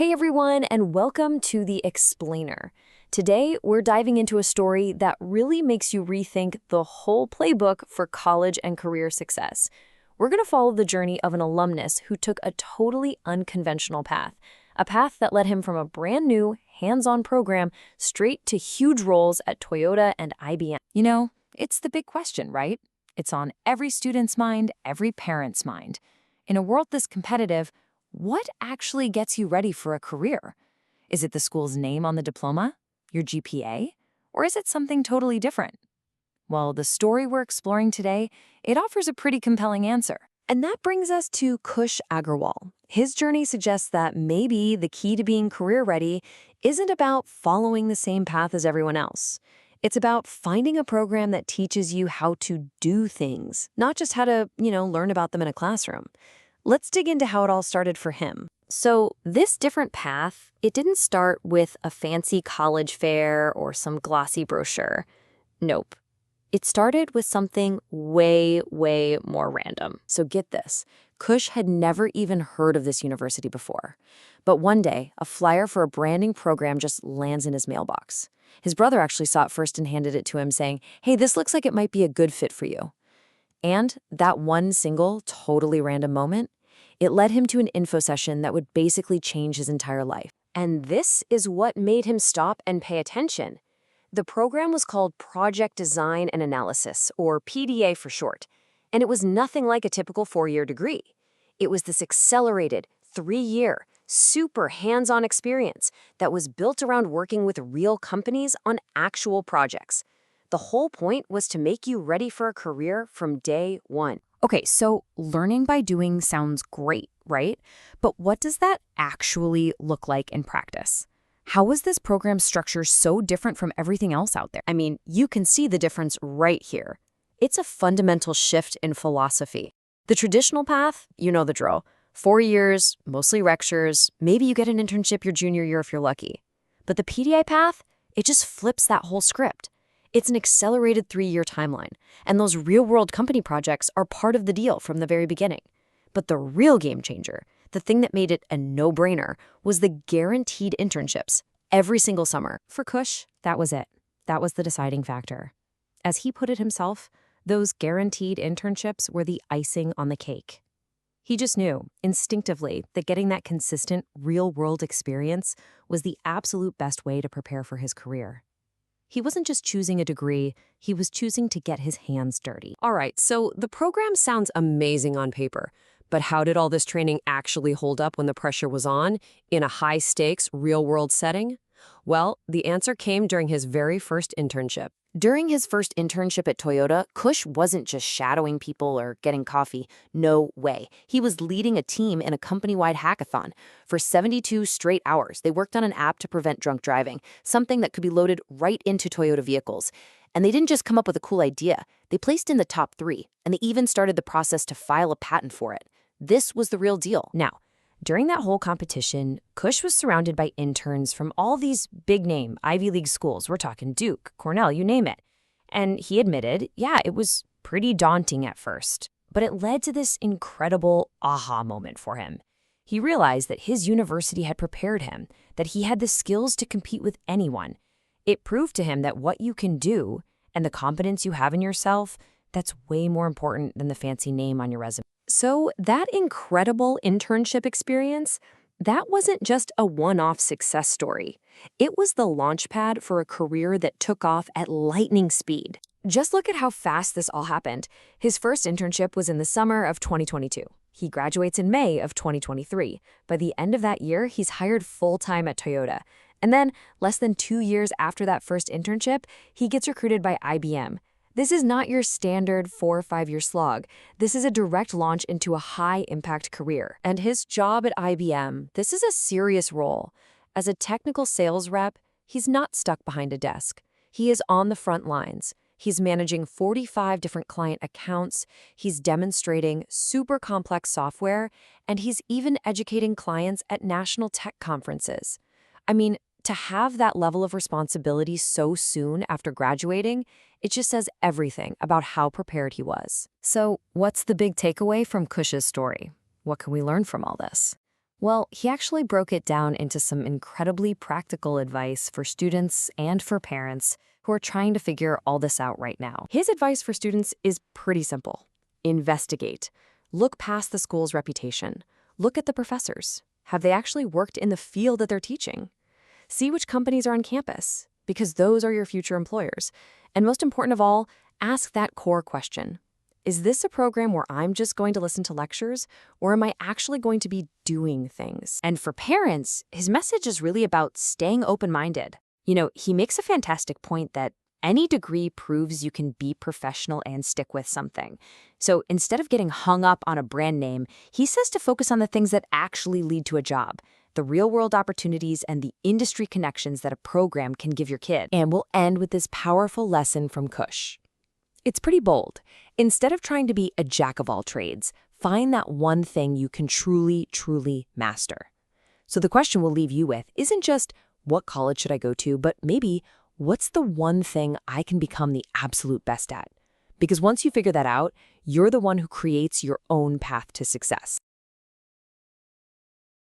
Hey everyone, and welcome to The Explainer. Today, we're diving into a story that really makes you rethink the whole playbook for college and career success. We're going to follow the journey of an alumnus who took a totally unconventional path, a path that led him from a brand new, hands-on program straight to huge roles at Toyota and IBM. It's the big question, right? It's on every student's mind, every parent's mind. In a world this competitive, what actually gets you ready for a career? Is it the school's name on the diploma? Your GPA? Or is it something totally different? Well, the story we're exploring today, it offers a pretty compelling answer. And that brings us to Kush Agraval. His journey suggests that maybe the key to being career ready isn't about following the same path as everyone else. It's about finding a program that teaches you how to do things, not just how to, learn about them in a classroom. Let's dig into how it all started for him. So this different path, it didn't start with a fancy college fair or some glossy brochure. Nope. It started with something way, way more random. So get this. Kush had never even heard of this university before. But one day, a flyer for a branding program just lands in his mailbox. His brother actually saw it first and handed it to him saying, "Hey, this looks like it might be a good fit for you." And that one single, totally random moment, it led him to an info session that would basically change his entire life. And this is what made him stop and pay attention. The program was called Project Design and Analysis, or PDA for short, and it was nothing like a typical four-year degree. It was this accelerated, three-year, super hands-on experience that was built around working with real companies on actual projects. The whole point was to make you ready for a career from day one. Okay, so learning by doing sounds great, right? But what does that actually look like in practice? How was this program structure so different from everything else out there? I mean, you can see the difference right here. It's a fundamental shift in philosophy. The traditional path, you know the drill. 4 years, mostly lectures, maybe you get an internship your junior year if you're lucky. But the PDI path, it just flips that whole script. It's an accelerated 3-year timeline, and those real-world company projects are part of the deal from the very beginning. But the real game changer, the thing that made it a no-brainer, was the guaranteed internships every single summer. For Kush, that was it. That was the deciding factor. As he put it himself, those guaranteed internships were the icing on the cake. He just knew, instinctively, that getting that consistent, real-world experience was the absolute best way to prepare for his career. He wasn't just choosing a degree, he was choosing to get his hands dirty. All right, so the program sounds amazing on paper, but how did all this training actually hold up when the pressure was on, in a high-stakes, real-world setting? Well, the answer came during his very first internship. During his first internship at Toyota, Kush wasn't just shadowing people or getting coffee. No way. He was leading a team in a company-wide hackathon. For 72 straight hours, they worked on an app to prevent drunk driving, something that could be loaded right into Toyota vehicles. And they didn't just come up with a cool idea. They placed in the top 3, and they even started the process to file a patent for it. This was the real deal. Now, during that whole competition, Kush was surrounded by interns from all these big-name Ivy League schools. We're talking Duke, Cornell, you name it. And he admitted, yeah, it was pretty daunting at first, but it led to this incredible aha moment for him. He realized that his university had prepared him, that he had the skills to compete with anyone. It proved to him that what you can do and the confidence you have in yourself, that's way more important than the fancy name on your resume. So that incredible internship experience, that wasn't just a one-off success story. It was the launchpad for a career that took off at lightning speed. Just look at how fast this all happened. His first internship was in the summer of 2022. He graduates in May of 2023. By the end of that year, he's hired full-time at Toyota. And then, less than 2 years after that first internship, he gets recruited by IBM. This is not your standard 4 or 5 year slog. This is a direct launch into a high-impact career. And his job at IBM, this is a serious role. As a technical sales rep, he's not stuck behind a desk. He is on the front lines. He's managing 45 different client accounts. He's demonstrating super complex software, and he's even educating clients at national tech conferences. I mean, to have that level of responsibility so soon after graduating, it just says everything about how prepared he was. So, what's the big takeaway from Kush's story? What can we learn from all this? Well, he actually broke it down into some incredibly practical advice for students and for parents who are trying to figure all this out right now. His advice for students is pretty simple. Investigate. Look past the school's reputation. Look at the professors. Have they actually worked in the field that they're teaching? See which companies are on campus, because those are your future employers. And most important of all, ask that core question. Is this a program where I'm just going to listen to lectures, or am I actually going to be doing things? And for parents, his message is really about staying open-minded. He makes a fantastic point that any degree proves you can be professional and stick with something. So instead of getting hung up on a brand name, he says to focus on the things that actually lead to a job, the real-world opportunities and the industry connections that a program can give your kid. And we'll end with this powerful lesson from Kush. It's pretty bold. Instead of trying to be a jack of all trades, find that one thing you can truly, truly master. So the question we'll leave you with isn't just, what college should I go to, but maybe, what's the one thing I can become the absolute best at? Because once you figure that out, you're the one who creates your own path to success.